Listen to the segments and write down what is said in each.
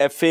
FA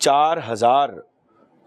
4000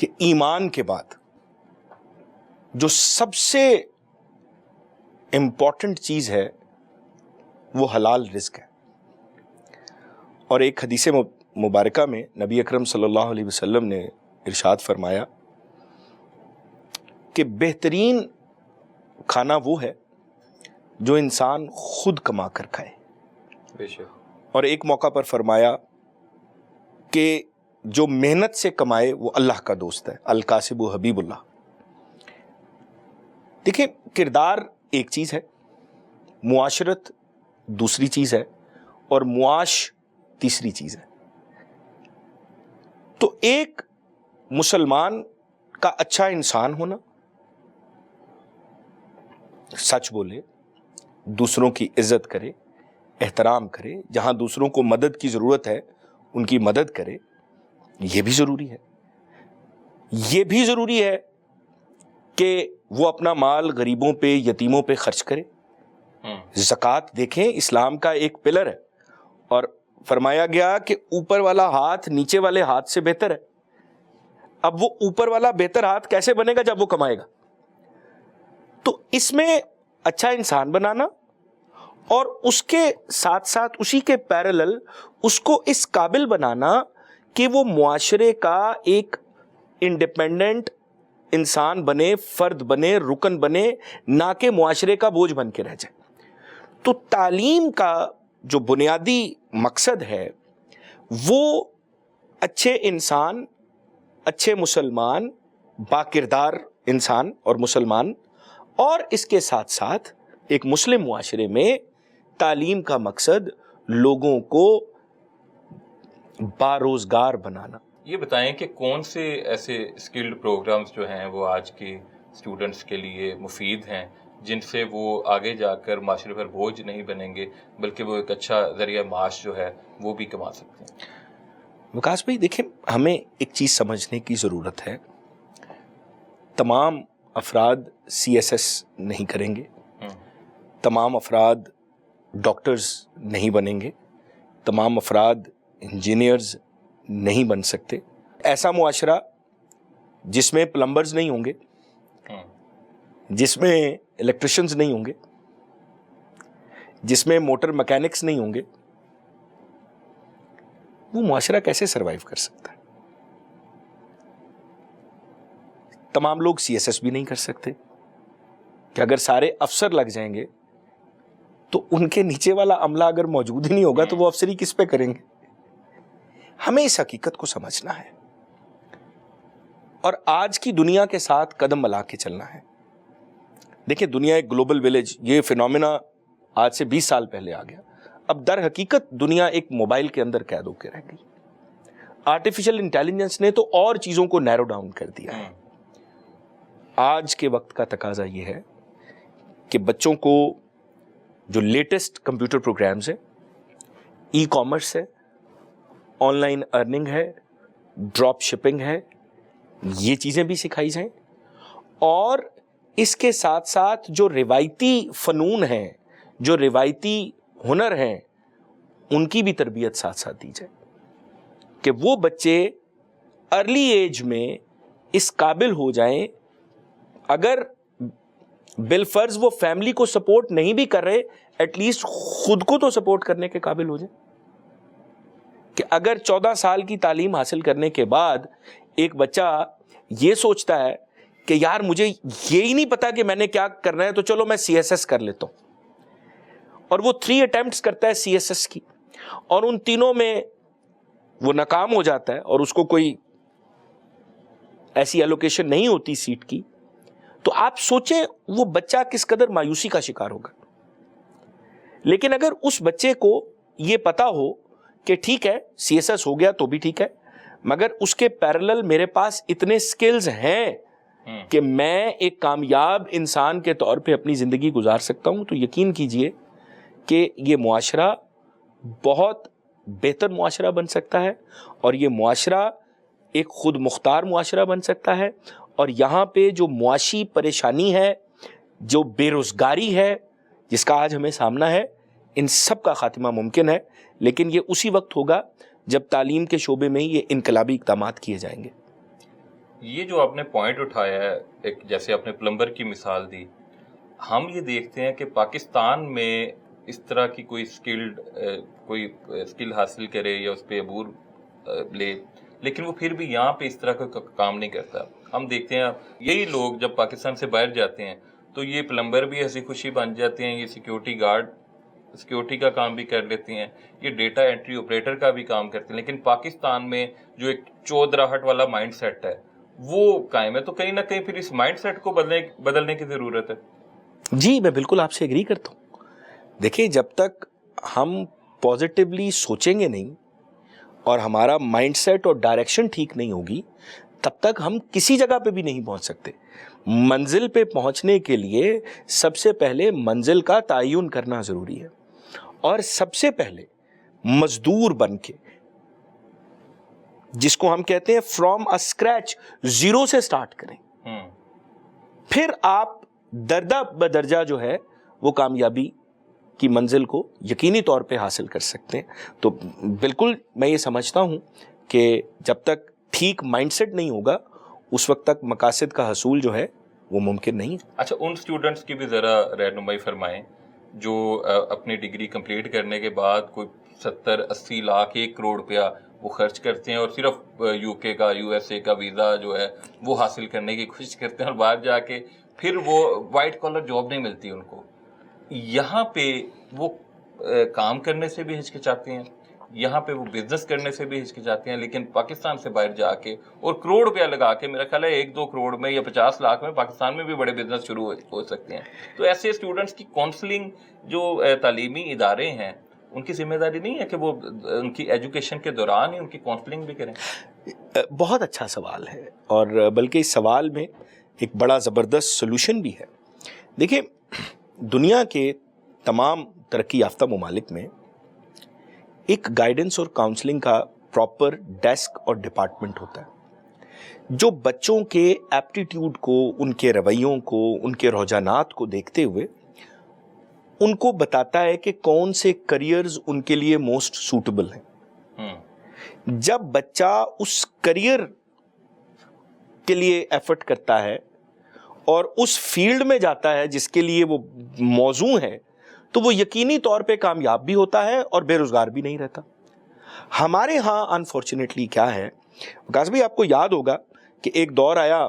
کہ ایمان کے بعد جو سب سے امپورٹنٹ چیز ہے وہ حلال رزق ہے. اور ایک حدیث مبارکہ میں نبی اکرم صلی اللہ علیہ وسلم نے ارشاد فرمایا کہ بہترین کھانا وہ ہے جو انسان خود کما کر کھائے. بے شک. اور ایک موقع پر فرمایا کہ جو محنت سے کمائے وہ اللہ کا دوست ہے، الکاسب حبیب اللہ. دیکھیں، کردار ایک چیز ہے، معاشرت دوسری چیز ہے، اور معاش تیسری چیز ہے. تو ایک مسلمان کا اچھا انسان ہونا، سچ بولے، دوسروں کی عزت کرے، احترام کرے، جہاں دوسروں کو مدد کی ضرورت ہے ان کی مدد کرے، یہ بھی ضروری ہے. یہ بھی ضروری ہے کہ وہ اپنا مال غریبوں پہ، یتیموں پہ خرچ کرے. زکوٰۃ دیکھیں اسلام کا ایک پلر ہے، اور فرمایا گیا کہ اوپر والا ہاتھ نیچے والے ہاتھ سے بہتر ہے. اب وہ اوپر والا بہتر ہاتھ کیسے بنے گا؟ جب وہ کمائے گا. تو اس میں اچھا انسان بنانا، اور اس کے ساتھ ساتھ اسی کے پیرالل اس کو اس قابل بنانا کہ وہ معاشرے کا ایک انڈیپینڈنٹ انسان بنے، فرد بنے، رکن بنے، نہ کہ معاشرے کا بوجھ بن کے رہ جائے. تو تعلیم کا جو بنیادی مقصد ہے وہ اچھے انسان، اچھے مسلمان، باکردار انسان اور مسلمان، اور اس کے ساتھ ساتھ ایک مسلم معاشرے میں تعلیم کا مقصد لوگوں کو باروزگار بنانا. یہ بتائیں کہ کون سے ایسے اسکلڈ پروگرامز جو ہیں وہ آج کے اسٹوڈنٹس کے لیے مفید ہیں، جن سے وہ آگے جا کر معاشرے پر بوجھ نہیں بنیں گے، بلکہ وہ ایک اچھا ذریعہ معاش جو ہے وہ بھی کما سکتے ہیں؟ وکاس بھائی دیکھیں، ہمیں ایک چیز سمجھنے کی ضرورت ہے. تمام افراد سی ایس ایس نہیں کریں گے، تمام افراد ڈاکٹرز نہیں بنیں گے، تمام افراد انجینئرز نہیں بن سکتے. ایسا معاشرہ جس میں پلمبرز نہیں ہوں گے، جس میں الیکٹریشنز نہیں ہوں گے، جس میں موٹر مکینکس نہیں ہوں گے، وہ معاشرہ کیسے سروائیو کر سکتا ہے؟ تمام لوگ سی ایس ایس بھی نہیں کر سکتے کہ اگر سارے افسر لگ جائیں گے تو ان کے نیچے والا عملہ اگر موجود ہی نہیں ہوگا تو وہ افسری کس پہ کریں گے؟ ہمیں اس حقیقت کو سمجھنا ہے اور آج کی دنیا کے ساتھ قدم ملا کے چلنا ہے. دیکھیں، دنیا ایک گلوبل ولیج، یہ فینومینا آج سے 20 سال پہلے آ گیا. اب در حقیقت دنیا ایک موبائل کے اندر قید ہو کے رہ گئی. آرٹیفیشل انٹیلیجنس نے تو اور چیزوں کو نیرو ڈاؤن کر دیا ہے. آج کے وقت کا تقاضا یہ ہے کہ بچوں کو جو لیٹسٹ کمپیوٹر پروگرامز ہیں، ای کامرس ہے، آن لائن ارننگ ہے، ڈراپ شپنگ ہے، یہ چیزیں بھی سکھائی جائیں، اور اس کے ساتھ ساتھ جو روایتی فنون ہیں، جو روایتی ہنر ہیں، ان کی بھی تربیت ساتھ ساتھ دی جائے کہ وہ بچے ارلی ایج میں اس قابل ہو جائیں، اگر بالفرض وہ فیملی کو سپورٹ نہیں بھی کر رہے، ایٹ لیسٹ خود کو تو سپورٹ کرنے کے قابل ہو جائیں. کہ اگر 14 سال کی تعلیم حاصل کرنے کے بعد ایک بچہ یہ سوچتا ہے کہ یار مجھے یہی نہیں پتا کہ میں نے کیا کرنا ہے، تو چلو میں سی ایس ایس کر لیتا ہوں، اور وہ 3 اٹیمپٹس کرتا ہے سی ایس ایس کی، اور ان تینوں میں وہ ناکام ہو جاتا ہے اور اس کو کوئی ایسی ایلوکیشن نہیں ہوتی سیٹ کی، تو آپ سوچیں وہ بچہ کس قدر مایوسی کا شکار ہوگا. لیکن اگر اس بچے کو یہ پتا ہو کہ ٹھیک ہے سی ایس ایس ہو گیا تو بھی ٹھیک ہے، مگر اس کے پیرالل میرے پاس اتنے سکلز ہیں کہ میں ایک کامیاب انسان کے طور پہ اپنی زندگی گزار سکتا ہوں، تو یقین کیجئے کہ یہ معاشرہ بہت بہتر معاشرہ بن سکتا ہے، اور یہ معاشرہ ایک خود مختار معاشرہ بن سکتا ہے. اور یہاں پہ جو معاشی پریشانی ہے، جو بے روزگاری ہے جس کا آج ہمیں سامنا ہے، ان سب کا خاتمہ ممکن ہے، لیکن یہ اسی وقت ہوگا جب تعلیم کے شعبے میں ہی یہ انقلابی اقدامات کیے جائیں گے. یہ جو آپ نے پوائنٹ اٹھایا ہے، ایک جیسے آپ نے پلمبر کی مثال دی، ہم یہ دیکھتے ہیں کہ پاکستان میں اس طرح کی کوئی اسکل حاصل کرے یا اس پہ عبور لے، لیکن وہ پھر بھی یہاں پہ اس طرح کا کام نہیں کرتا. ہم دیکھتے ہیں یہی لوگ جب پاکستان سے باہر جاتے ہیں تو یہ پلمبر بھی ہنسی خوشی بن جاتے ہیں، یہ سیکیورٹی گارڈ سیکیورٹی کا کام بھی کر لیتے ہیں، یہ ڈیٹا انٹری آپریٹر کا بھی کام کرتے ہیں. لیکن پاکستان میں جو ایک چودراہٹ والا مائنڈ سیٹ ہے وہ قائم ہے. تو کہیں نہ کہیں پھر اس مائنڈ سیٹ کو بدلنے کی ضرورت ہے. جی میں بالکل آپ سے ایگری کرتا ہوں. دیکھیں جب تک ہم پازیٹیولی سوچیں گے نہیں اور ہمارا مائنڈ سیٹ اور ڈائریکشن ٹھیک نہیں ہوگی تب تک ہم کسی جگہ پہ بھی نہیں پہنچ سکتے. منزل پہ پہنچنے کے لیے سب سے پہلے منزل کا تعین کرنا ضروری ہے اور سب سے پہلے مزدور بن کے، جس کو ہم کہتے ہیں فرام اے اسکریچ، زیرو سے سٹارٹ کریں. پھر آپ درجہ بدرجہ جو ہے وہ کامیابی کی منزل کو یقینی طور پہ حاصل کر سکتے ہیں. تو بالکل میں یہ سمجھتا ہوں کہ جب تک ٹھیک مائنڈ سیٹ نہیں ہوگا اس وقت تک مقاصد کا حصول جو ہے وہ ممکن نہیں. اچھا، ان سٹوڈنٹس کی بھی ذرا رہنمائی فرمائیں جو اپنی ڈگری کمپلیٹ کرنے کے بعد کوئی 70-80 لاکھ 1 کروڑ روپیہ وہ خرچ کرتے ہیں اور صرف یو کے کا یو ایس اے کا ویزا جو ہے وہ حاصل کرنے کی کوشش کرتے ہیں اور باہر جا کے پھر وہ وائٹ کالر جاب نہیں ملتی ان کو. یہاں پہ وہ کام کرنے سے بھی ہچکچاتے ہیں، یہاں پہ وہ بزنس کرنے سے بھی ہچکچاتے ہیں، لیکن پاکستان سے باہر جا کے اور کروڑ روپیہ لگا کے، میرا خیال ہے 1-2 کروڑ میں یا 50 لاکھ میں پاکستان میں بھی بڑے بزنس شروع ہو سکتے ہیں. تو ایسے اسٹوڈنٹس کی کاؤنسلنگ جو تعلیمی ادارے ہیں ان کی ذمہ داری نہیں ہے کہ وہ ان کی ایجوکیشن کے دوران ہی ان کی کاؤنسلنگ بھی کریں؟ بہت اچھا سوال ہے اور بلکہ اس سوال میں ایک بڑا زبردست سولوشن بھی ہے. دیکھیں دنیا کے تمام ترقی یافتہ ممالک میں ایک گائیڈنس اور کاؤنسلنگ کا پراپر ڈیسک اور ڈپارٹمنٹ ہوتا ہے جو بچوں کے ایپٹیٹیوڈ کو، ان کے رویوں کو، ان کے رجحانات کو دیکھتے ہوئے ان کو بتاتا ہے کہ کون سے کریئرز ان کے لیے موسٹ سوٹیبل ہیں. جب بچہ اس کریئر کے لیے ایفرٹ کرتا ہے اور اس فیلڈ میں جاتا ہے جس کے لیے وہ موزوں ہے تو وہ یقینی طور پہ کامیاب بھی ہوتا ہے اور بے روزگار بھی نہیں رہتا. ہمارے ہاں انفارچونیٹلی کیا ہے وکاس بھائی، آپ کو یاد ہوگا کہ ایک دور آیا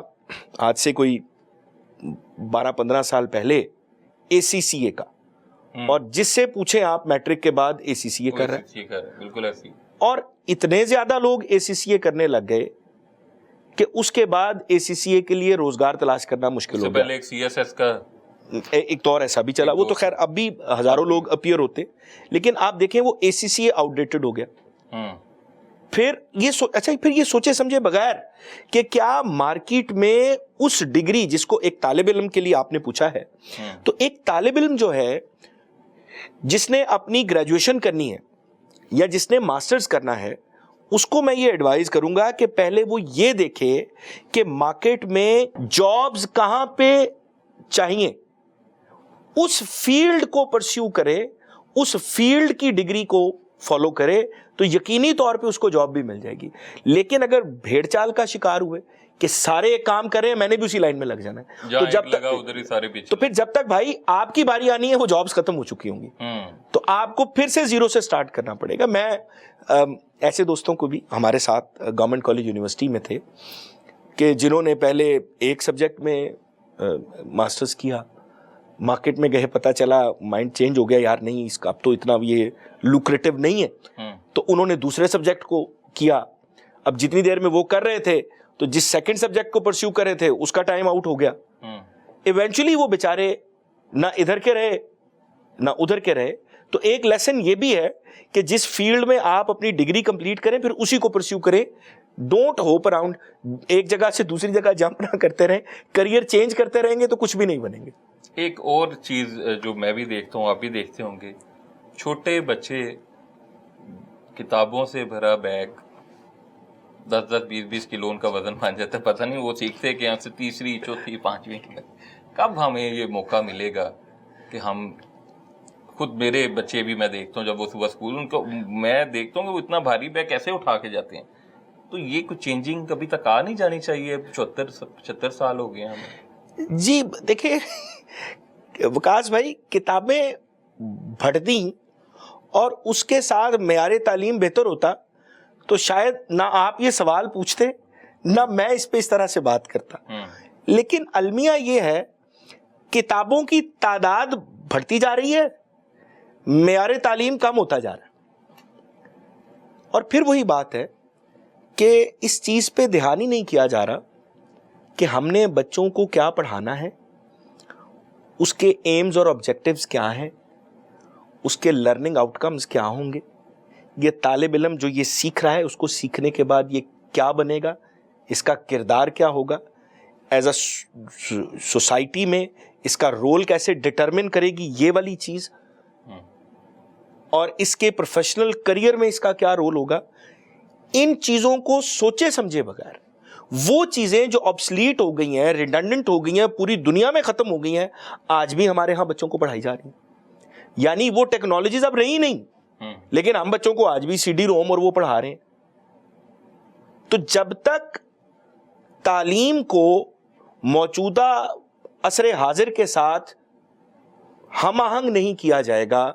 آج سے کوئی 12-15 سال پہلے ACCA کا، اور جس سے پوچھیں آپ میٹرک کے بعد ACCA کر رہے ہیں، بالکل ایسی، اور اتنے زیادہ لوگ ACCA کرنے لگ گئے کہ اس کے بعد ACCA کے لیے روزگار تلاش کرنا مشکل ہو گیا. پہلے ایک CSS کا ایک دور ایسا بھی چلا، وہ تو خیر اب بھی ہزاروں لوگ اپیئر ہوتے، لیکن آپ دیکھیں وہ ACCA آؤٹ ڈیٹڈ ہو گیا. پھر یہ سوچے سمجھے بغیر کہ کیا مارکیٹ میں اس ڈگری جس کو ایک طالب علم کے لیے آپ نے پوچھا ہے، تو ایک طالب علم جو ہے جس نے اپنی گریجویشن کرنی ہے یا جس نے ماسٹرز کرنا ہے، اس کو میں یہ ایڈوائز کروں گا کہ پہلے وہ یہ دیکھے کہ مارکیٹ میں جابز کہاں پہ چاہیے، اس فیلڈ کو پرسیو کرے، اس فیلڈ کی ڈگری کو فالو کرے تو یقینی طور پہ اس کو جاب بھی مل جائے گی. لیکن اگر بھیڑ چال کا شکار ہوئے کہ سارے کام کریں میں نے بھی اسی لائن میں لگ جانا ہے، تو جب تک تو پھر جب تک بھائی آپ کی باری آنی ہے وہ جابز ختم ہو چکی ہوں گی، تو آپ کو پھر سے زیرو سے سٹارٹ کرنا پڑے گا. میں ایسے دوستوں کو بھی ہمارے ساتھ گورنمنٹ کالج یونیورسٹی میں تھے کہ جنہوں نے پہلے ایک سبجیکٹ میں ماسٹرز کیا، مارکیٹ میں گئے پتہ چلا مائنڈ چینج ہو گیا، یار نہیں اس کا اب تو اتنا یہ لوکریٹو نہیں ہے، تو انہوں نے دوسرے سبجیکٹ کو کیا. اب جتنی دیر میں وہ کر رہے تھے تو جس سیکنڈ سبجیکٹ کو پرسیو کر رہے تھے اس کا ٹائم آؤٹ ہو گیا. ایونچولی وہ بیچارے نہ ادھر کے رہے نہ ادھر کے رہے. تو ایک لیسن یہ بھی ہے کہ جس فیلڈ میں آپ اپنی ڈگری کمپلیٹ کریں پھر اسی کو پرسیو کریں. ڈونٹ ہوپ اراؤنڈ، ایک جگہ سے دوسری جگہ جمپ نہ کرتے رہیں. کریئر چینج کرتے رہیں گے تو کچھ بھی نہیں بنیں گے. ایک اور چیز جو میں بھی دیکھتا ہوں، آپ بھی دیکھتے ہوں گے، چھوٹے بچے کتابوں سے بھرا بیگ 10-10 20-20 کلو ان کا وزن بن جاتا ہے. پتہ نہیں وہ سیکھتے کہ ہم سے تیسری چوتھی پانچویں کب ہمیں یہ موقع ملے گا کہ ہم خود، میرے بچے بھی میں دیکھتا ہوں جب وہ صبح اسکول، ان کو میں دیکھتا ہوں کہ وہ اتنا بھاری بیگ کیسے اٹھا کے جاتے ہیں. تو یہ کچھ چینجنگ کبھی تک آ نہیں جانی چاہیے؟ 75 سال ہو گئے ہمیں. جی دیکھیں وکاس بھائی، کتابیں بڑھتی اور اس کے ساتھ معیار تعلیم بہتر ہوتا تو شاید نہ آپ یہ سوال پوچھتے نہ میں اس پہ اس طرح سے بات کرتا. لیکن المیہ یہ ہے، کتابوں کی تعداد بڑھتی جا رہی ہے، معیار تعلیم کم ہوتا جا رہا ہے. اور پھر وہی بات ہے کہ اس چیز پہ دھیان ہی نہیں کیا جا رہا کہ ہم نے بچوں کو کیا پڑھانا ہے، اس کے ایمز اور آبجیکٹیوز کیا ہیں، اس کے لرننگ آؤٹ کمز کیا ہوں گے، یہ طالب علم جو یہ سیکھ رہا ہے اس کو سیکھنے کے بعد یہ کیا بنے گا، اس کا کردار کیا ہوگا، ایز اے سوسائٹی میں اس کا رول کیسے ڈٹرمن کرے گی یہ والی چیز، اور اس کے پروفیشنل کریئر میں اس کا کیا رول ہوگا. ان چیزوں کو سوچے سمجھے بغیر وہ چیزیں جو آبسلیٹ ہو گئی ہیں، ریڈنڈنٹ ہو گئی ہیں، پوری دنیا میں ختم ہو گئی ہیں، آج بھی ہمارے ہاں بچوں کو پڑھائی جا رہی ہیں. یعنی وہ ٹیکنالوجیز اب رہی نہیں، لیکن ہم بچوں کو آج بھی سی ڈی روم اور وہ پڑھا رہے ہیں. تو جب تک تعلیم کو موجودہ عصر حاضر کے ساتھ ہم آہنگ نہیں کیا جائے گا،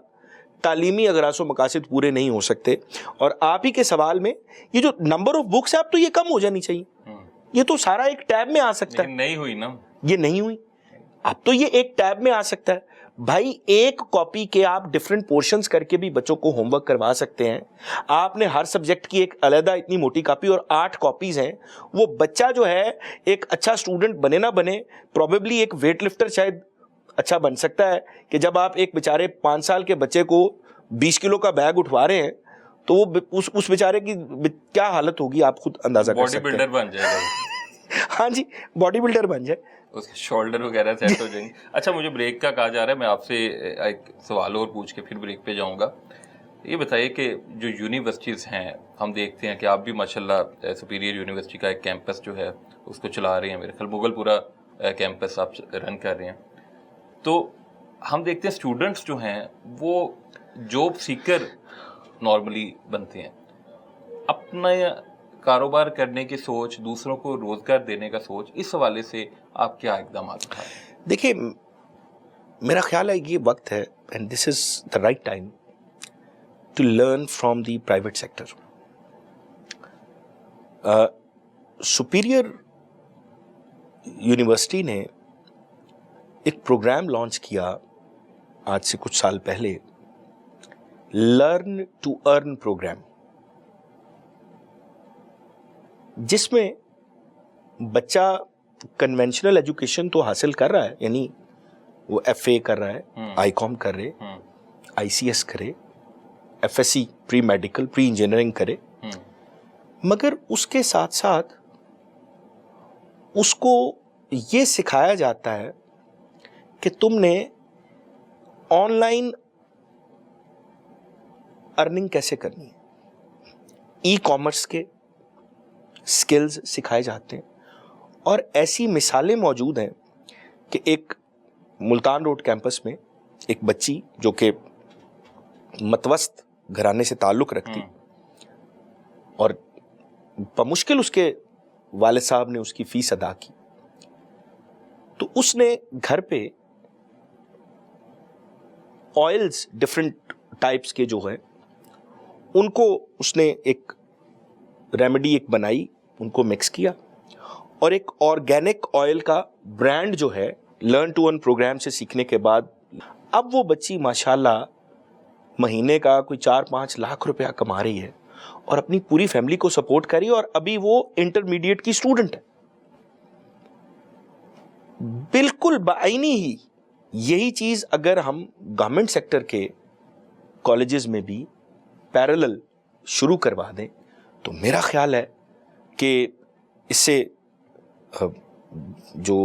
تعلیمی اغراض و مقاصد پورے نہیں ہو سکتے. اور آپ ہی کے سوال میں یہ جو نمبر آف بکس ہے اب تو یہ کم ہو جانی چاہیے. یہ تو سارا ایک ٹیب میں آ سکتا ہے. نہیں ہوئی نا، یہ نہیں ہوئی، اب تو یہ ایک ٹیب میں آ سکتا ہے. بھائی ایک کاپی کے آپ ڈفرینٹ پورشنز کر کے بھی بچوں کو ہوم ورک کروا سکتے ہیں. آپ نے ہر سبجیکٹ کی ایک علیحدہ اتنی موٹی کاپی اور 8 کاپیز ہیں. وہ بچہ جو ہے ایک اچھا اسٹوڈنٹ بنے نہ بنے، پروبیبلی ایک ویٹ لفٹر شاید اچھا بن سکتا ہے کہ جب آپ ایک بیچارے 5 سال کے بچے کو 20 کلو کا بیگ اٹھوا رہے ہیں تو وہ اس بیچارے کی کیا حالت ہوگی آپ خود اندازہ کر سکتے ہیں. باڈی بلڈر بن جائے گا. ہاں جی، باڈی بلڈر بن جائے، اس کے شولڈر وغیرہ سیٹ ہو جائیں گے. اچھا مجھے بریک کا کہا جا رہا ہے، میں آپ سے ایک سوال اور پوچھ کے پھر بریک پہ جاؤں گا. یہ بتائیے کہ جو یونیورسٹیز ہیں، ہم دیکھتے ہیں کہ آپ بھی ماشاءاللہ سپیریئر یونیورسٹی کا ایک کیمپس جو ہے اس کو چلا رہے ہیں، میرے خیال مغل پورا کیمپس آپ رن کر رہے ہیں. تو ہم دیکھتے ہیں اسٹوڈنٹس جو ہیں وہ جاب سیکر نارملی بنتے ہیں. اپنا کاروبار کرنے کی سوچ، دوسروں کو روزگار دینے کا سوچ، اس حوالے سے آپ کیا اقدامات اٹھائیں؟ دیکھیے میرا خیال ہے یہ وقت ہے and this is the right time to learn from the private sector. Superior University نے ایک پروگرام لانچ کیا آج سے کچھ سال پہلے، لرن ٹو ارن پروگرام، جس میں بچہ کنونشنل ایجوکیشن تو حاصل کر رہا ہے، یعنی وہ ایف اے کر رہا ہے، آئی کام کر رہے، آئی سی ایس کرے، F S C pre medical, pre engineering کرے، مگر اس کے ساتھ ساتھ اس کو یہ سکھایا جاتا ہے کہ تم نے آن لائن ارننگ کیسے کرنی ہے. ای کامرس کے سکلز سکھائے جاتے ہیں. اور ایسی مثالیں موجود ہیں کہ ایک ملتان روڈ کیمپس میں ایک بچی جو کہ متوسط گھرانے سے تعلق رکھتی اور بمشکل اس کے والد صاحب نے اس کی فیس ادا کی، تو اس نے گھر پہ آئلز ڈفرینٹ ٹائپس کے جو ہیں ان کو اس نے ایک ریمیڈی ایک بنائی، ان کو مکس کیا اور ایک آرگینک آئل کا برانڈ جو ہے لرن ٹو ارن پروگرام سے سیکھنے کے بعد اب وہ بچی ماشاءاللہ مہینے کا کوئی 4-5 لاکھ روپیہ کما رہی ہے اور اپنی پوری فیملی کو سپورٹ کری، اور ابھی وہ انٹرمیڈیٹ کی اسٹوڈنٹ ہے. بالکل بعینی ہی یہی چیز اگر ہم گورنمنٹ سیکٹر کے کالجز میں بھی پیرالل شروع کروا دیں تو میرا خیال ہے کہ اس سے جو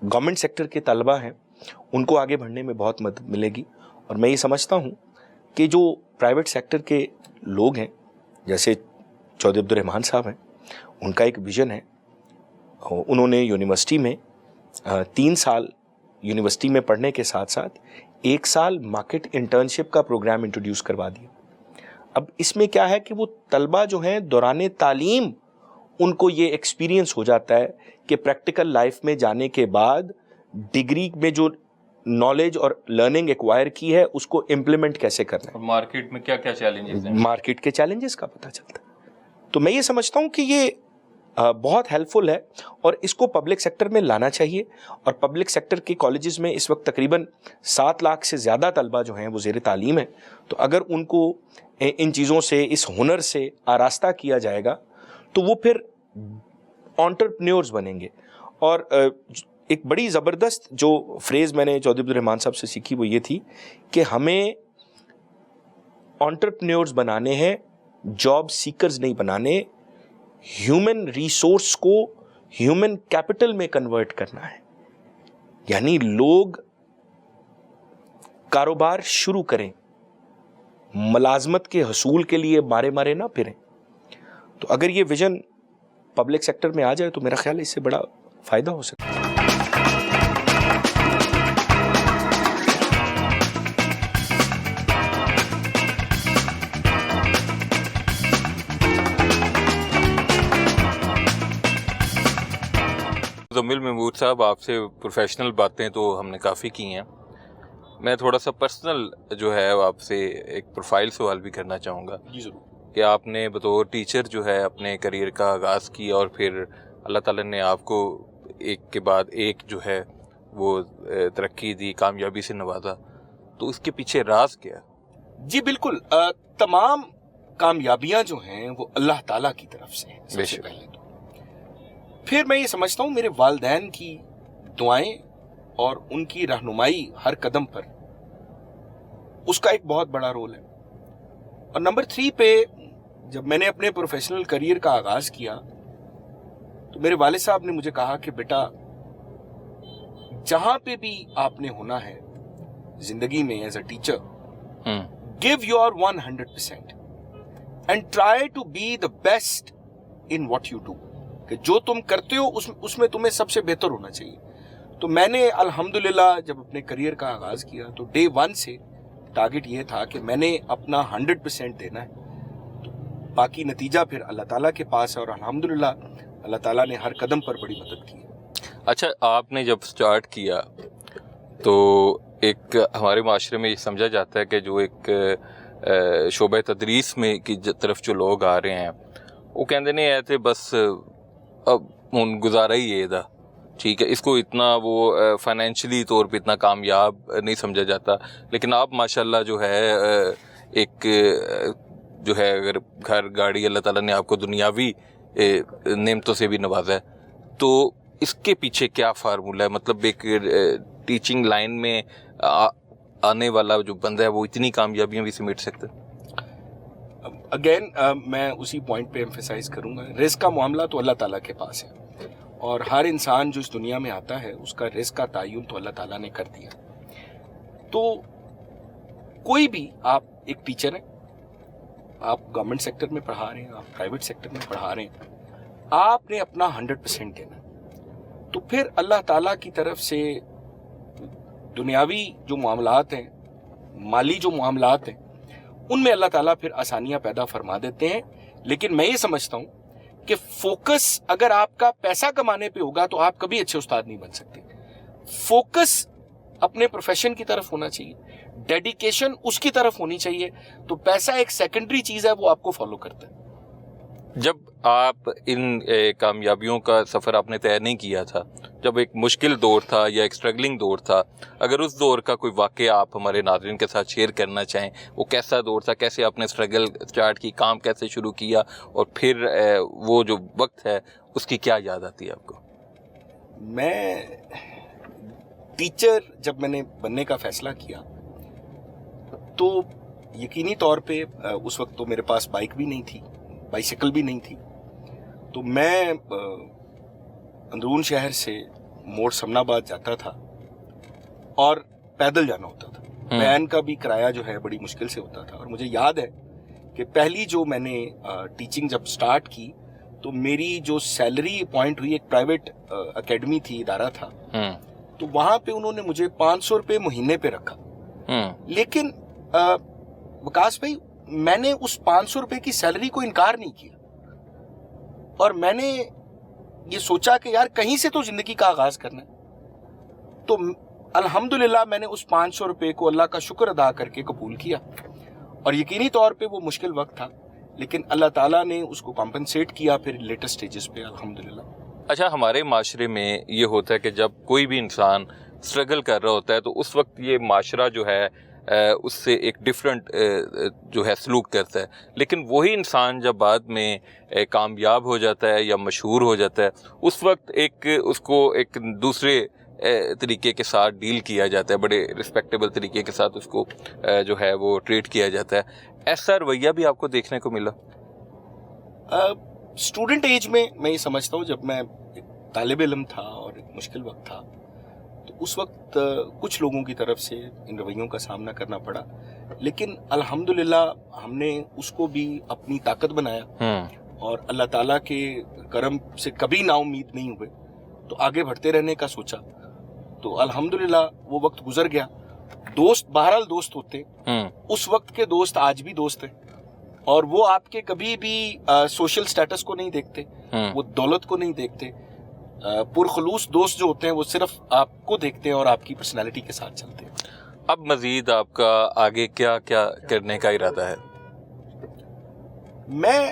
گورنمنٹ سیکٹر کے طلبہ ہیں ان کو آگے بڑھنے میں بہت مدد ملے گی. اور میں یہ سمجھتا ہوں کہ جو پرائیویٹ سیکٹر کے لوگ ہیں جیسے چودھری عبد الرحمان صاحب ہیں، ان کا ایک ویژن ہے. انہوں نے یونیورسٹی میں 3 سال یونیورسٹی میں پڑھنے کے ساتھ ساتھ 1 سال مارکیٹ انٹرنشپ کا پروگرام انٹروڈیوس کروا دیا. اب اس میں کیا ہے کہ وہ طلبہ جو ہیں دوران تعلیم ان کو یہ ایکسپیرینس ہو جاتا ہے کہ پریکٹیکل لائف میں جانے کے بعد ڈگری میں جو نالج اور لرننگ ایکوائر کی ہے اس کو امپلیمنٹ کیسے کرنا ہے، مارکیٹ میں کیا کیا چیلنجز ہیں، مارکیٹ کے چیلنجز کا پتہ چلتا ہے۔ تو میں یہ سمجھتا ہوں کہ یہ بہت ہیلپ فل ہے اور اس کو پبلک سیکٹر میں لانا چاہیے، اور پبلک سیکٹر کے کالجز میں اس وقت تقریباً 7 لاکھ سے زیادہ طلبہ جو ہیں وہ زیر تعلیم ہیں، تو اگر ان کو ان چیزوں سے، اس ہنر سے آراستہ کیا جائے گا تو وہ پھر انٹرپرینیورز بنیں گے۔ اور ایک بڑی زبردست جو فریز میں نے چودھری عبدالرحمان صاحب سے سیکھی وہ یہ تھی کہ ہمیں انٹرپرینیورز بنانے ہیں، جاب سیکرز نہیں بنانے، ہیومن ریسورس کو ہیومن کیپٹل میں کنورٹ کرنا ہے، یعنی لوگ کاروبار شروع کریں، ملازمت کے حصول کے لیے مارے مارے نہ پھریں۔ تو اگر یہ ویژن پبلک سیکٹر میں آ جائے تو میرا خیال ہے اس سے بڑا فائدہ ہو سکتا ہے۔ مزمل محمود صاحب، آپ سے پروفیشنل باتیں تو ہم نے کافی کی ہیں، میں تھوڑا سا پرسنل جو ہے آپ سے ایک پروفائل سوال بھی کرنا چاہوں گا جی ضرور۔ کہ آپ نے بطور ٹیچر جو ہے اپنے کریئر کا آغاز کیا اور پھر اللہ تعالیٰ نے آپ کو ایک کے بعد ایک جو ہے وہ ترقی دی، کامیابی سے نوازا، تو اس کے پیچھے راز کیا؟ جی بالکل، تمام کامیابیاں جو ہیں وہ اللہ تعالیٰ کی طرف سے ہیں سب سے پہلے تو۔ پھر میں یہ سمجھتا ہوں میرے والدین کی دعائیں اور ان کی رہنمائی ہر قدم پر، اس کا ایک بہت بڑا رول ہے۔ اور نمبر 3 پہ جب میں نے اپنے پروفیشنل کریئر کا آغاز کیا تو میرے والد صاحب نے مجھے کہا کہ بیٹا جہاں پہ بھی آپ نے ہونا ہے زندگی میں as a teacher, give your 100% and try to be the best in what you do، کہ جو تم کرتے ہو اس میں تمہیں سب سے بہتر ہونا چاہیے۔ تو میں نے الحمدللہ جب اپنے کریئر کا آغاز کیا تو ڈے 1 سے ٹارگٹ یہ تھا کہ میں نے اپنا 100% دینا ہے، تو باقی نتیجہ پھر اللہ تعالیٰ کے پاس ہے، اور الحمدللہ اللہ تعالیٰ نے ہر قدم پر بڑی مدد کی۔ اچھا، آپ نے جب سٹارٹ کیا تو ایک ہمارے معاشرے میں یہ سمجھا جاتا ہے کہ جو ایک شعبہ تدریس میں کی طرف جو لوگ آ رہے ہیں وہ کہتے نہیں آئے تھے بس اب ان گزارا ہی یہ تھا، ٹھیک ہے، اس کو اتنا وہ فائنینشلی طور پہ اتنا کامیاب نہیں سمجھا جاتا، لیکن آپ ماشاءاللہ جو ہے ایک جو ہے اگر گھر گاڑی اللہ تعالیٰ نے آپ کو دنیاوی نعمتوں سے بھی نوازا ہے، تو اس کے پیچھے کیا فارمولہ ہے؟ مطلب ایک ٹیچنگ لائن میں آنے والا جو بندہ ہے وہ اتنی کامیابیاں بھی سمیٹ سکتا ہے؟ اگین میں اسی پوائنٹ پہ ایمفیسائز کروں گا، رزق کا معاملہ تو اللہ تعالیٰ کے پاس ہے، اور ہر انسان جو اس دنیا میں آتا ہے اس کا رزق کا تعین تو اللہ تعالیٰ نے کر دیا۔ تو کوئی بھی، آپ ایک ٹیچر ہیں، آپ گورنمنٹ سیکٹر میں پڑھا رہے ہیں، آپ پرائیویٹ سیکٹر میں پڑھا رہے ہیں، آپ نے اپنا 100% دینا، تو پھر اللہ تعالیٰ کی طرف سے دنیاوی جو معاملات ہیں، مالی جو معاملات ہیں، ان میں اللہ تعالیٰ پھر آسانیاں پیدا فرما دیتے ہیں۔ لیکن میں یہ سمجھتا ہوں کہ فوکس اگر آپ کا پیسہ کمانے پہ ہوگا تو آپ کبھی اچھے استاد نہیں بن سکتے۔ فوکس اپنے پروفیشن کی طرف ہونا چاہیے، ڈیڈیکیشن اس کی طرف ہونی چاہیے، تو پیسہ ایک سیکنڈری چیز ہے، وہ آپ کو فالو کرتا ہے۔ جب آپ ان کامیابیوں کا سفر آپ نے طے نہیں کیا تھا، جب ایک مشکل دور تھا یا ایک اسٹرگلنگ دور تھا، اگر اس دور کا کوئی واقعہ آپ ہمارے ناظرین کے ساتھ شیئر کرنا چاہیں، وہ کیسا دور تھا، کیسے آپ نے اسٹرگل اسٹارٹ کی، کام کیسے شروع کیا، اور پھر وہ جو وقت ہے اس کی کیا یاد آتی ہے آپ کو؟ میں ٹیچر جب میں نے بننے کا فیصلہ کیا تو یقینی طور پہ اس وقت تو میرے پاس بائک بھی نہیں تھی، بائیسیکل بھی نہیں تھی، تو میں اندرون شہر سے موڑ سمن آباد جاتا تھا اور پیدل جانا ہوتا تھا، وین کا بھی کرایہ جو ہے بڑی مشکل سے ہوتا تھا۔ اور مجھے یاد ہے کہ پہلی جو میں نے ٹیچنگ جب سٹارٹ کی تو میری جو سیلری اپوائنٹ ہوئی، ایک پرائیویٹ اکیڈمی تھی، ادارہ تھا، تو وہاں پہ انہوں نے مجھے 500 روپے مہینے پہ رکھا۔ لیکن وکاس بھائی میں نے اس 500 روپے کی سیلری کو انکار نہیں کیا, اور میں نے یہ سوچا کہ یار کہیں سے تو زندگی کا آغاز کرنا ہے. تو الحمدللہ میں نے اس 500 روپے کو اللہ کا شکر ادا کر کے قبول کیا, اور یقینی طور پہ وہ مشکل وقت تھا, لیکن اللہ تعالیٰ نے اس کو کمپنسیٹ کیا پھر لیٹر سٹیجز پہ الحمدللہ. اچھا, ہمارے معاشرے میں یہ ہوتا ہے کہ جب کوئی بھی انسان اسٹرگل کر رہا ہوتا ہے تو اس وقت یہ معاشرہ جو ہے اس سے ایک ڈفرینٹ جو ہے سلوک کرتا ہے, لیکن وہی انسان جب بعد میں کامیاب ہو جاتا ہے یا مشہور ہو جاتا ہے اس وقت اس کو ایک دوسرے طریقے کے ساتھ ڈیل کیا جاتا ہے, بڑے رسپیکٹیبل طریقے کے ساتھ اس کو جو ہے وہ ٹریٹ کیا جاتا ہے. ایسا رویہ بھی آپ کو دیکھنے کو ملا؟ اسٹوڈنٹ ایج میں یہ سمجھتا ہوں, جب میں طالب علم تھا اور ایک مشکل وقت تھا, تو اس وقت کچھ لوگوں کی طرف سے ان رویوں کا سامنا کرنا پڑا, لیکن الحمدللہ ہم نے اس کو بھی اپنی طاقت بنایا اور اللہ تعالیٰ کے کرم سے کبھی نا امید نہیں ہوئے, تو آگے بڑھتے رہنے کا سوچا. تو الحمدللہ وہ وقت گزر گیا. دوست بہرحال دوست ہوتے, اس وقت کے دوست آج بھی دوست ہیں, اور وہ آپ کے کبھی بھی سوشل سٹیٹس کو نہیں دیکھتے, وہ دولت کو نہیں دیکھتے. پرخلوص دوست جو ہوتے ہیں وہ صرف آپ کو دیکھتے ہیں اور آپ کی پرسنالٹی کے ساتھ چلتے ہیں. اب مزید آپ کا آگے کیا کرنے کا ارادہ ہے؟ میں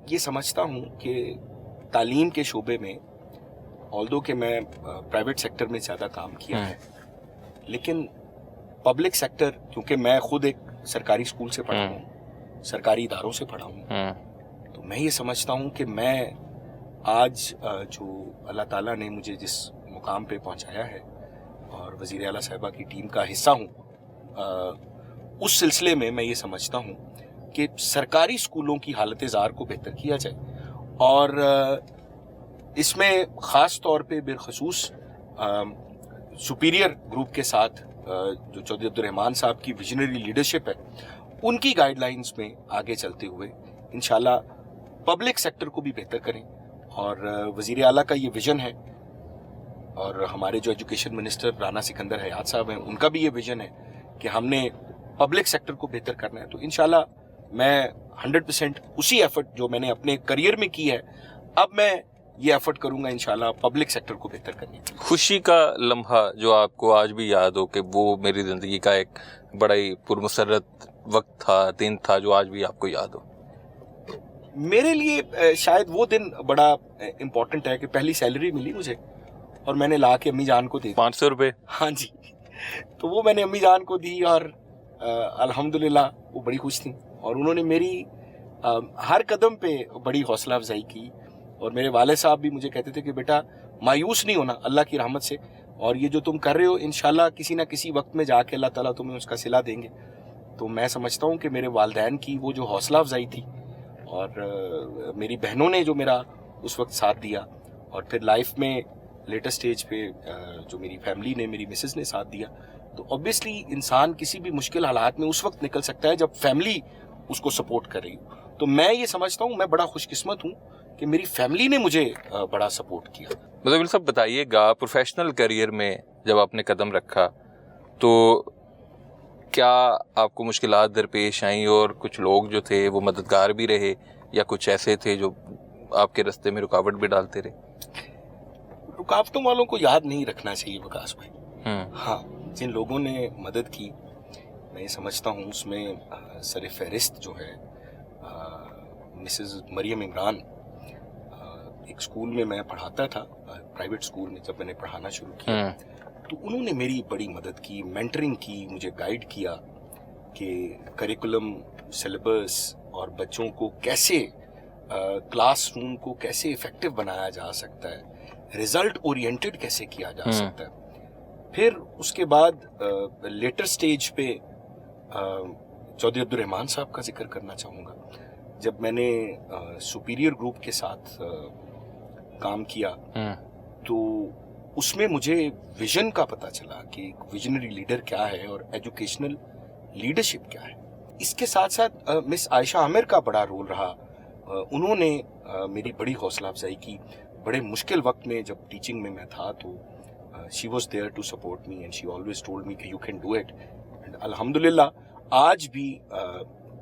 یہ سمجھتا ہوں کہ تعلیم کے شعبے میں آلدو کہ میں پرائیویٹ سیکٹر میں زیادہ کام کیا ہے, لیکن پبلک سیکٹر, کیونکہ میں خود ایک سرکاری اسکول سے پڑھا ہوں, سرکاری اداروں سے پڑھا ہوں, تو میں یہ سمجھتا ہوں کہ میں آج جو اللہ تعالیٰ نے مجھے جس مقام پہ پہنچایا ہے اور وزیر اعلیٰ صاحبہ کی ٹیم کا حصہ ہوں, اس سلسلے میں یہ سمجھتا ہوں کہ سرکاری اسکولوں کی حالت زار کو بہتر کیا جائے, اور اس میں خاص طور پہ بالخصوص سپیریئر گروپ کے ساتھ جو چودھری عبدالرحمان صاحب کی ویژنری لیڈرشپ ہے, ان کی گائیڈ لائنز میں آگے چلتے ہوئے انشاءاللہ پبلک سیکٹر کو بھی بہتر کریں. اور وزیر اعلیٰ کا یہ ویژن ہے, اور ہمارے جو ایجوکیشن منسٹر رانا سکندر حیات صاحب ہیں, ان کا بھی یہ ویژن ہے کہ ہم نے پبلک سیکٹر کو بہتر کرنا ہے. تو انشاءاللہ میں 100% اسی ایفرٹ جو میں نے اپنے کریئر میں کی ہے, اب میں یہ ایفرٹ کروں گا انشاءاللہ پبلک سیکٹر کو بہتر کرنے کی. خوشی کا لمحہ جو آپ کو آج بھی یاد ہو کہ وہ میری زندگی کا ایک بڑا ہی پرمسرت وقت تھا, دن تھا, جو آج بھی آپ کو یاد ہو؟ میرے لیے شاید وہ دن بڑا امپورٹنٹ ہے کہ پہلی سیلری ملی مجھے اور میں نے لا کے امی جان کو دی. 500 روپے؟ ہاں جی, تو وہ میں نے امی جان کو دی, اور الحمدللہ وہ بڑی خوش تھیں, اور انہوں نے میری ہر قدم پہ بڑی حوصلہ افزائی کی. اور میرے والد صاحب بھی مجھے کہتے تھے کہ بیٹا مایوس نہیں ہونا اللہ کی رحمت سے, اور یہ جو تم کر رہے ہو انشاءاللہ کسی نہ کسی وقت میں جا کے اللہ تعالیٰ تمہیں اس کا صلہ دیں گے. تو میں سمجھتا ہوں کہ میرے والدین کی وہ جو حوصلہ افزائی تھی, اور میری بہنوں نے جو میرا اس وقت ساتھ دیا, اور پھر لائف میں لیٹر سٹیج پہ جو میری فیملی نے, میری مسز نے ساتھ دیا, تو اوبیسلی انسان کسی بھی مشکل حالات میں اس وقت نکل سکتا ہے جب فیملی اس کو سپورٹ کر رہی ہو. تو میں یہ سمجھتا ہوں میں بڑا خوش قسمت ہوں کہ میری فیملی نے مجھے بڑا سپورٹ کیا. مزمل صاحب بتائیے گا, پروفیشنل کیریئر میں جب آپ نے قدم رکھا تو کیا آپ کو مشکلات درپیش آئیں, اور کچھ لوگ جو تھے وہ مددگار بھی رہے, یا کچھ ایسے تھے جو آپ کے راستے میں رکاوٹ بھی ڈالتے رہے؟ رکاوٹوں والوں کو یاد نہیں رکھنا چاہیے وکاس بھائی. ہاں, جن لوگوں نے مدد کی میں یہ سمجھتا ہوں اس میں سر فہرست جو ہے مسز مریم عمران. ایک اسکول میں میں پڑھاتا تھا, پرائیویٹ اسکول میں جب میں نے پڑھانا شروع کیا, تو انہوں نے میری بڑی مدد کی, مینٹرنگ کی, مجھے گائیڈ کیا کہ کریکولم, سلیبس اور بچوں کو کیسے کلاس روم کو کیسے افیکٹو بنایا جا سکتا ہے, ریزلٹ اورینٹڈ کیسے کیا جا سکتا ہے. پھر اس کے بعد لیٹر سٹیج پہ چودھری عبدالرحمان صاحب کا ذکر کرنا چاہوں گا. جب میں نے سپیریئر گروپ کے ساتھ کام کیا تو اس میں مجھے ویژن کا پتہ چلا کہ ایک ویژنری لیڈر کیا ہے اور ایجوکیشنل لیڈرشپ کیا ہے. اس کے ساتھ ساتھ مس عائشہ عامر کا بڑا رول رہا. انہوں نے میری بڑی حوصلہ افزائی کی. بڑے مشکل وقت میں جب ٹیچنگ میں تھا تو she was there to support me and she always told me کہ you can do it. and الحمدللہ آج بھی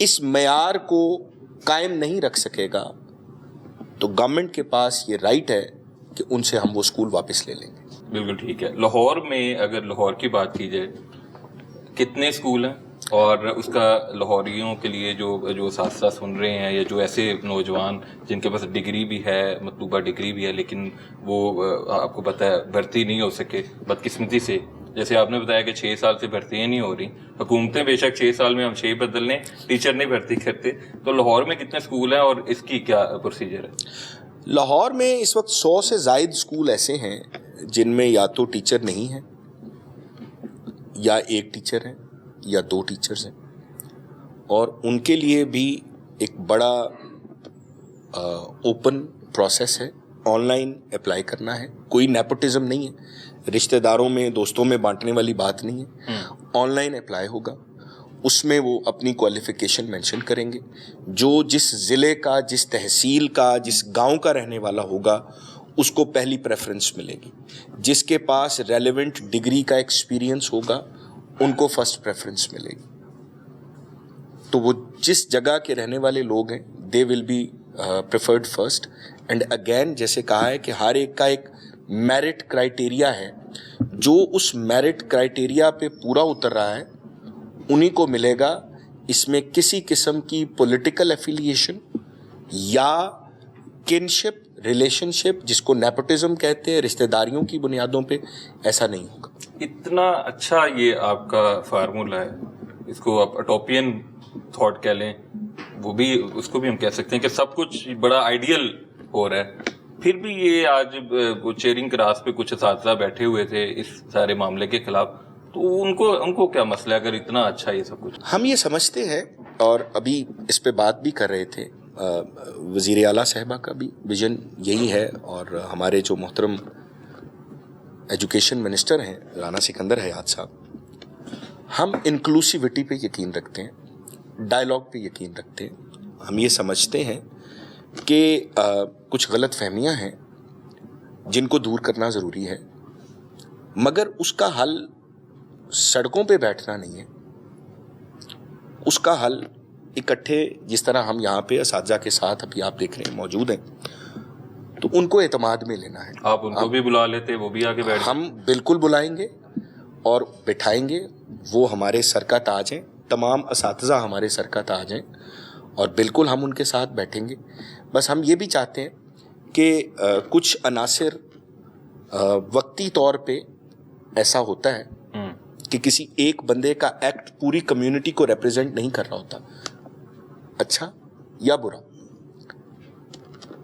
اس معیار کو قائم نہیں رکھ سکے گا تو گورنمنٹ کے پاس یہ رائٹ ہے کہ ان سے ہم وہ اسکول واپس لے لیں گے. بالکل ٹھیک ہے. لاہور میں اگر لاہور کی بات کی جائے کتنے اسکول ہیں اور اس کا لاہوریوں کے لیے جو اساتذہ سن رہے ہیں یا جو ایسے نوجوان جن کے پاس ڈگری بھی ہے, مطلوبہ ڈگری بھی ہے, لیکن وہ آپ کو پتہ ہے بھرتی نہیں ہو سکے بدقسمتی سے, جیسے آپ نے بتایا کہ 6 سال سے بھرتیاں نہیں ہو رہی, حکومتیں بے شک 6 سال میں ہم 6 بدل لیں, ٹیچر نہیں بھرتی کرتے, تو لاہور میں کتنے اسکول ہیں اور اس کی کیا پروسیجر ہے؟ لاہور میں اس وقت 100 سے زائد اسکول ایسے ہیں جن میں یا تو ٹیچر نہیں ہیں, یا ایک ٹیچر ہیں, یا 2 ٹیچرز ہیں, اور ان کے لیے بھی ایک بڑا اوپن پروسیس ہے, آن لائن اپلائی کرنا ہے, کوئی نیپوٹزم نہیں ہے, رشتہ داروں میں دوستوں میں بانٹنے والی بات نہیں ہے, آن لائن اپلائی ہوگا. اس میں وہ اپنی کوالیفیکیشن مینشن کریں گے, جو جس ضلع کا, جس تحصیل کا, جس گاؤں کا رہنے والا ہوگا اس کو پہلی پریفرنس ملے گی, جس کے پاس ریلیونٹ ڈگری کا ایکسپیرینس ہوگا ان کو فرسٹ پریفرنس ملے گی. تو وہ جس جگہ کے رہنے والے لوگ ہیں they will be preferred first. And again جیسے کہا ہے کہ ہر ایک کا ایک میرٹ کرائٹیریا ہے, جو اس میرٹ کرائٹیریا پہ پورا اتر رہا ہے انہی کو ملے گا. اس میں کسی قسم کی پولیٹیکل ایفیلیشن یا کنشپ ریلیشن شپ, جس کو نیپوٹزم کہتے ہیں, رشتہ داریوں کی بنیادوں پہ, ایسا نہیں ہوگا. اتنا اچھا یہ آپ کا فارمولا ہے, اس کو آپ اٹوپین تھاٹ کہہ لیں, وہ بھی اس کو بھی ہم کہہ سکتے ہیں کہ سب کچھ بڑا آئیڈیل ہو رہا ہے, پھر بھی یہ آج چیئرنگ کراس پہ کچھ اساتذہ بیٹھے ہوئے تھے اس سارے معاملے کے خلاف, تو ان کو کیا مسئلہ ہے اگر اتنا اچھا یہ سب کچھ؟ ہم یہ سمجھتے ہیں, اور ابھی اس پہ بات بھی کر رہے تھے, وزیر اعلیٰ صاحبہ کا بھی ویژن یہی ہے, اور ہمارے جو محترم ایجوکیشن منسٹر ہیں رانا سکندر حیات صاحب, ہم انکلوسیوٹی پہ یقین رکھتے ہیں, ڈائلاگ پہ یقین رکھتے ہیں. ہم یہ سمجھتے ہیں کہ کچھ غلط فہمیاں ہیں جن کو دور کرنا ضروری ہے, مگر اس کا حل سڑکوں پہ بیٹھنا نہیں ہے. اس کا حل اکٹھے, جس طرح ہم یہاں پہ اساتذہ کے ساتھ ابھی آپ دیکھ رہے ہیں موجود ہیں, تو ان کو اعتماد میں لینا ہے. آپ ان کو بھی بلا لیتے, وہ بھی آگے بیٹھ. ہم بالکل بلائیں گے اور بٹھائیں گے, وہ ہمارے سر کا تاج ہیں, تمام اساتذہ ہمارے سر کا تاج ہیں, اور بالکل ہم ان کے ساتھ بیٹھیں گے. بس ہم یہ بھی چاہتے ہیں کہ کچھ عناصر وقتی طور پہ ایسا ہوتا ہے کہ کسی ایک بندے کا ایکٹ پوری کمیونٹی کو ریپرزینٹ نہیں کر رہا ہوتا, اچھا یا برا.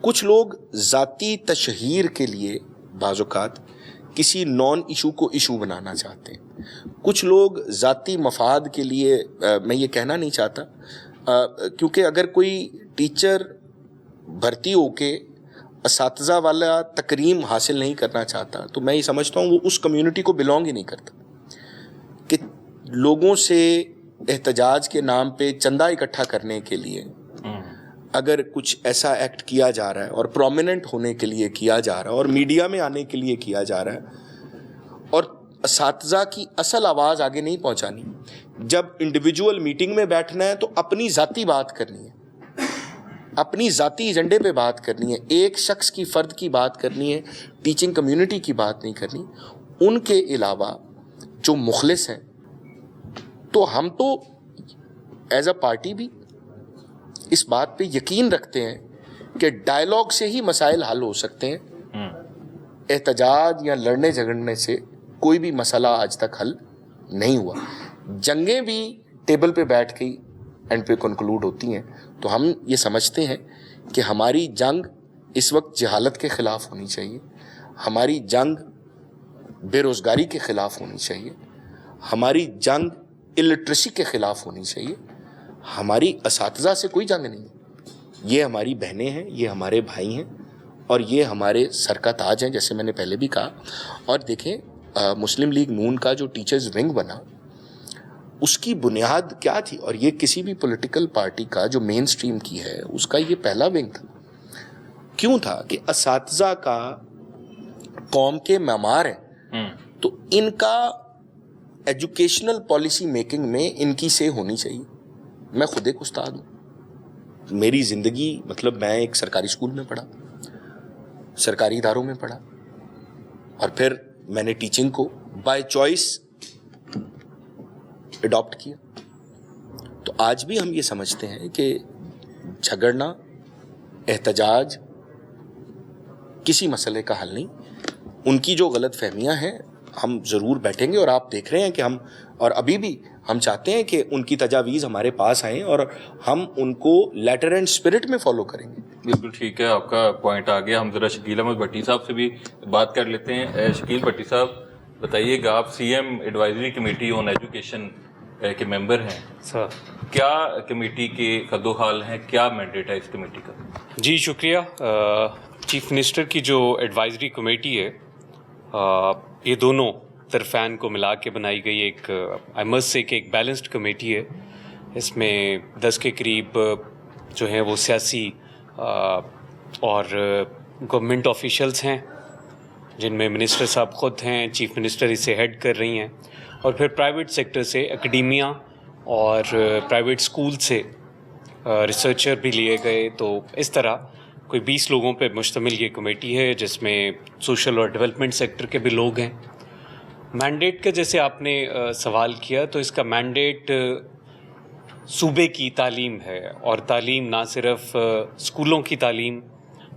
کچھ لوگ ذاتی تشہیر کے لیے بعض اوقات کسی نان ایشو کو ایشو بنانا چاہتے ہیں. کچھ لوگ ذاتی مفاد کے لیے, میں یہ کہنا نہیں چاہتا, کیونکہ اگر کوئی ٹیچر بھرتی ہو کے اساتذہ والا تکریم حاصل نہیں کرنا چاہتا تو میں یہ سمجھتا ہوں وہ اس کمیونٹی کو بلونگ ہی نہیں کرتا. کہ لوگوں سے احتجاج کے نام پہ چندہ اکٹھا کرنے کے لیے اگر کچھ ایسا ایکٹ کیا جا رہا ہے, اور پرومیننٹ ہونے کے لیے کیا جا رہا ہے, اور میڈیا میں آنے کے لیے کیا جا رہا ہے, اور اساتذہ کی اصل آواز آگے نہیں پہنچانی, جب انڈیویجول میٹنگ میں بیٹھنا ہے تو اپنی ذاتی بات کرنی ہے, اپنی ذاتی ایجنڈے پہ بات کرنی ہے, ایک شخص کی, فرد کی بات کرنی ہے, ٹیچنگ کمیونٹی کی بات نہیں کرنی. ان کے علاوہ جو مخلص ہیں, تو ہم تو ایز اے پارٹی بھی اس بات پہ یقین رکھتے ہیں کہ ڈائلاگ سے ہی مسائل حل ہو سکتے ہیں. احتجاج یا لڑنے جھگڑنے سے کوئی بھی مسئلہ آج تک حل نہیں ہوا. جنگیں بھی ٹیبل پہ بیٹھ کے اینڈ پہ کنکلوڈ ہوتی ہیں. تو ہم یہ سمجھتے ہیں کہ ہماری جنگ اس وقت جہالت کے خلاف ہونی چاہیے, ہماری جنگ بے روزگاری کے خلاف ہونی چاہیے, ہماری جنگ الٹریسی کے خلاف ہونی چاہیے. ہماری اساتذہ سے کوئی جنگ نہیں ہے, یہ ہماری بہنیں ہیں, یہ ہمارے بھائی ہیں, اور یہ ہمارے سر کا تاج ہیں, جیسے میں نے پہلے بھی کہا. اور دیکھیں مسلم لیگ نون کا جو ٹیچرز ونگ بنا, اس کی بنیاد کیا تھی, اور یہ کسی بھی پولیٹیکل پارٹی کا جو مین سٹریم کی ہے اس کا یہ پہلا ونگ تھا. کیوں تھا کہ اساتذہ کا قوم کے معمار ہیں, تو ان کا ایجوکیشنل پالیسی میکنگ میں ان کی سے ہونی چاہیے. میں خود ایک استاد ہوں. میری زندگی مطلب میں ایک سرکاری اسکول میں پڑھا, سرکاری اداروں میں پڑھا, اور پھر میں نے ٹیچنگ کو بائی چوائس اڈاپٹ کیا. تو آج بھی ہم یہ سمجھتے ہیں کہ جھگڑنا, احتجاج کسی مسئلے کا حل نہیں. ان کی جو غلط فہمیاں ہیں ہم ضرور بیٹھیں گے, اور آپ دیکھ رہے ہیں کہ ہم, اور ابھی بھی ہم چاہتے ہیں کہ ان کی تجاویز ہمارے پاس آئیں اور ہم ان کو لیٹر اینڈ اسپرٹ میں فالو کریں گے. بالکل ٹھیک ہے, آپ کا پوائنٹ آ گیا. ہم ذرا شکیل احمد بھٹی صاحب سے بھی بات کر لیتے ہیں. شکیل بھٹی صاحب بتائیے گا, آپ C M advisory committee on education کے ممبر ہیں سر. کیا کمیٹی کے خد و خال ہیں, کیا مینڈیٹ ہے اس کمیٹی کا؟ جی شکریہ. چیف منسٹر کی جو ایڈوائزری کمیٹی ہے یہ دونوں طرفین کو ملا کے بنائی گئی ایک آئی مسٹ سے کہ ایک بیلنسڈ کمیٹی ہے. اس میں 10 کے قریب جو ہیں وہ سیاسی اور گورنمنٹ آفیشلز ہیں, جن میں منسٹر صاحب خود ہیں, چیف منسٹر اسے ہیڈ کر رہی ہیں, اور پھر پرائیویٹ سیکٹر سے اکیڈیمیا اور پرائیویٹ اسکول سے ریسرچر بھی لیے گئے. تو اس طرح کوئی 20 لوگوں پہ مشتمل یہ کمیٹی ہے, جس میں سوشل اور ڈیولپمنٹ سیکٹر کے بھی لوگ ہیں. مینڈیٹ کا جیسے آپ نے سوال کیا, تو اس کا مینڈیٹ صوبے کی تعلیم ہے, اور تعلیم نہ صرف اسکولوں کی تعلیم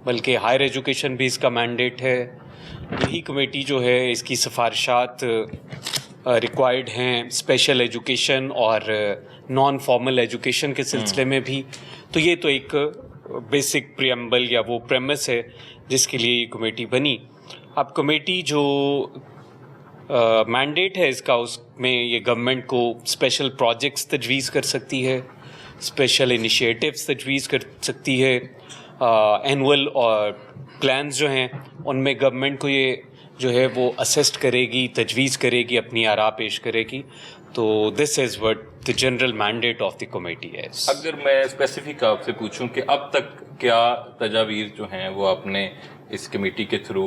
بلکہ ہائر ایجوکیشن بھی اس کا مینڈیٹ ہے. یہی کمیٹی جو ہے اس کی سفارشات ریکوائرڈ ہیں اسپیشل ایجوکیشن اور نان فارمل ایجوکیشن کے سلسلے میں بھی. تو یہ تو ایک بیسک پریمبل یا وہ پریمس ہے جس کے لیے یہ کمیٹی بنی. اب کمیٹی جو مینڈیٹ ہے اس کا, اس میں یہ گورنمنٹ کو اسپیشل پروجیکٹس تجویز کر سکتی ہے, اسپیشل انیشیٹوز تجویز کر سکتی ہے, اینول اور پلانز جو ہیں ان میں گورنمنٹ کو یہ جو ہے وہ اسسٹ کرے گی, تجویز کرے گی, اپنی آراء پیش کرے گی. تو this is what the general mandate of the committee ہے. اگر میں اسپیسیفک آپ سے پوچھوں کہ اب تک کیا تجاویز جو ہیں وہ آپ نے اس کمیٹی کے تھرو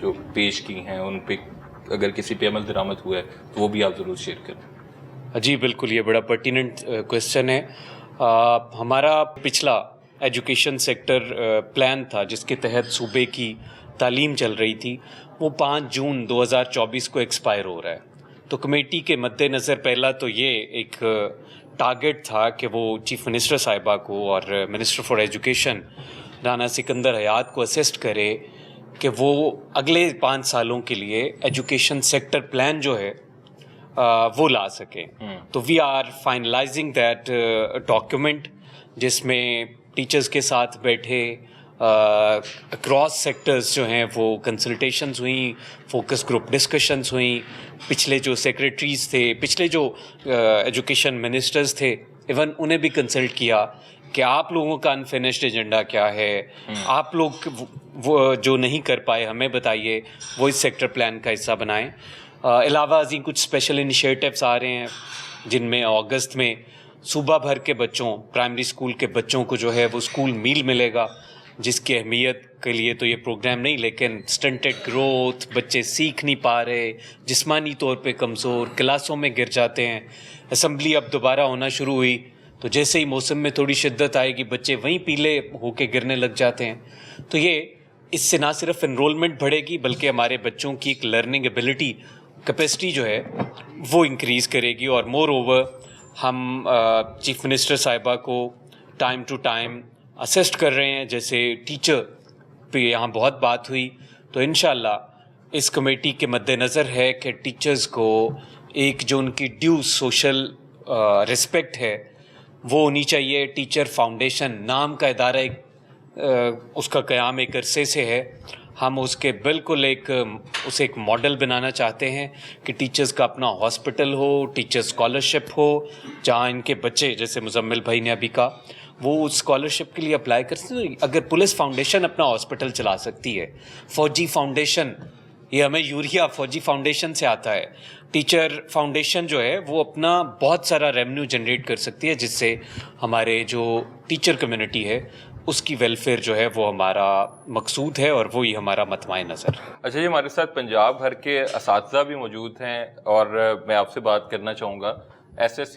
جو پیش کی ہیں, ان پہ اگر کسی پہ عمل درآمد ہوا ہے تو وہ بھی آپ ضرور شیئر کریں. جی بالکل, یہ بڑا پرٹیننٹ کویسچن ہے. ہمارا پچھلا ایجوکیشن سیکٹر پلان تھا جس کے تحت صوبے کی تعلیم چل رہی تھی, وہ 5 جون 2024 کو ایکسپائر ہو رہا ہے. تو کمیٹی کے مد نظر پہلا تو یہ ایک ٹارگٹ تھا کہ وہ چیف منسٹر صاحبہ کو اور minister for education Rana Sikandar حیات کو اسسٹ کرے کہ وہ اگلے 5 سالوں کے لیے ایجوکیشن سیکٹر پلان جو ہے وہ لا سکیں. تو we are finalising that document, جس میں ٹیچرز کے ساتھ بیٹھے اکراس سیکٹرز جو ہیں وہ کنسلٹیشنز ہوئیں, فوکس گروپ ڈسکشنز ہوئیں. پچھلے جو سیکریٹریز تھے, پچھلے جو ایجوکیشن منسٹرز تھے, ایون انہیں بھی کنسلٹ کیا کہ آپ لوگوں کا انفینشڈ ایجنڈا کیا ہے, آپ لوگ وہ جو نہیں کر پائے ہمیں بتائیے, وہ اس سیکٹر پلان کا حصہ بنائیں. علاوہ ازیں کچھ اسپیشل انیشیٹوز آ رہے ہیں جن میں اگست میں صوبہ بھر کے بچوں, پرائمری اسکول کے بچوں کو جو ہے وہ اسکول میل ملے گا, جس کی اہمیت کے لیے تو یہ پروگرام نہیں, لیکن سٹنٹڈ گروتھ, بچے سیکھ نہیں پا رہے, جسمانی طور پہ کمزور, کلاسوں میں گر جاتے ہیں. اسمبلی اب دوبارہ ہونا شروع ہوئی تو جیسے ہی موسم میں تھوڑی شدت آئے گی بچے وہیں پیلے ہو کے گرنے لگ جاتے ہیں. تو یہ اس سے نہ صرف انرولمنٹ بڑھے گی بلکہ ہمارے بچوں کی ایک لرننگ ایبلٹی کیپیسٹی جو ہے وہ انکریز کرے گی. اور مور اوور ہم چیف منسٹر صاحبہ کو ٹائم ٹو ٹائم اسسٹ کر رہے ہیں. جیسے ٹیچر پہ یہاں بہت بات ہوئی, تو انشاءاللہ اس کمیٹی کے مد نظر ہے کہ ٹیچرز کو ایک جو ان کی ڈیو سوشل رسپیکٹ ہے وہ ہونی چاہیے. ٹیچر فاؤنڈیشن نام کا ادارہ اس کا قیام ایک عرصے سے ہے. ہم اس کے بالکل اسے ایک ماڈل بنانا چاہتے ہیں کہ ٹیچرز کا اپنا ہاسپٹل ہو, ٹیچر اسکالرشپ ہو, جہاں ان کے بچے, جیسے مزمل بھائی نے ابھی کہا, وہ اسکالرشپ کے لیے اپلائی کر سکتے ہیں. اگر پولیس فاؤنڈیشن اپنا ہاسپٹل چلا سکتی ہے, فوجی فاؤنڈیشن, یہ ہمیں یوریا فوجی فاؤنڈیشن سے آتا ہے, ٹیچر فاؤنڈیشن جو ہے وہ اپنا بہت سارا ریونیو جنریٹ کر سکتی ہے, جس سے ہمارے جو ٹیچر کمیونٹی ہے اس کی ویلفیئر جو ہے وہ ہمارا مقصود ہے, اور وہی ہمارا مطمع نظر ہے. اچھا جی, ہمارے ساتھ پنجاب بھر کے اساتذہ بھی موجود ہیں, اور میں آپ سے بات کرنا چاہوں گا SSC